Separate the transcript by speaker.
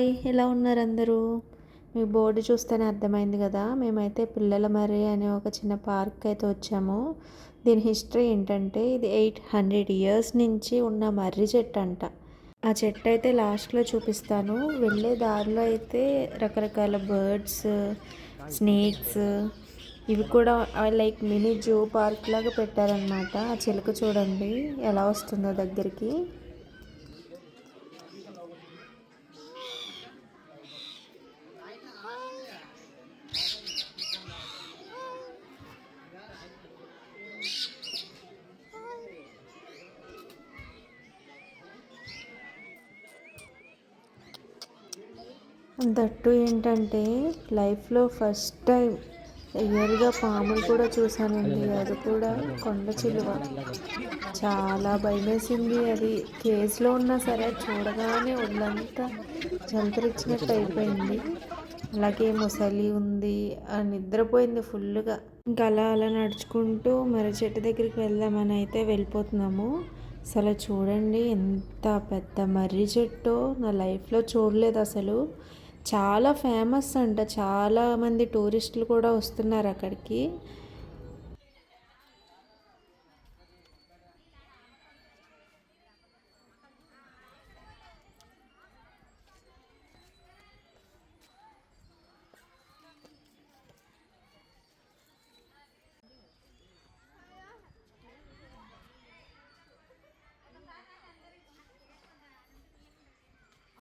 Speaker 1: Hi, ఎలా ఉన్నారు అందరూ? మీ బోర్డు చూస్తేనే అర్థమైంది కదా. మేమైతే పిల్లల మర్రి అనే ఒక చిన్న పార్క్ అయితే వచ్చాము. దీని హిస్టరీ ఏంటంటే, ఇది 800 ఇయర్స్ నుంచి ఉన్న మర్రి చెట్టు అంట. ఆ చెట్టు అయితే లాస్ట్లో చూపిస్తాను. వెళ్ళే దారిలో అయితే రకరకాల బర్డ్స్, స్నేక్స్, ఇవి కూడా లైక్ మినీ జూ పార్క్ లాగా పెట్టారనమాట. ఆ చిలుక చూడండి ఎలా వస్తుందో దగ్గరికి. దట్టు ఏంటంటే, లైఫ్లో ఫస్ట్ టైం రియల్గా పాములు కూడా చూశానండి. అది కూడా కొండ చిలువ. చాలా భయమేసింది. అది కేజ్లో ఉన్నా సరే చూడగానే ఒళ్ళంతా జలతరిచ్చినట్టు అయిపోయింది. అలాగే ముసలి ఉంది, నిద్రపోయింది ఫుల్గా. ఇంకా అలా అలా నడుచుకుంటూ మర్రి చెట్టు దగ్గరికి వెళ్దామని అయితే వెళ్ళిపోతున్నాము. అసలు చూడండి ఎంత పెద్ద మర్రి చెట్టు, నా లైఫ్లో చూడలేదు అసలు. చాలా ఫేమస్ అంట, చాలామంది టూరిస్టులు కూడా వస్తున్నారు అక్కడికి.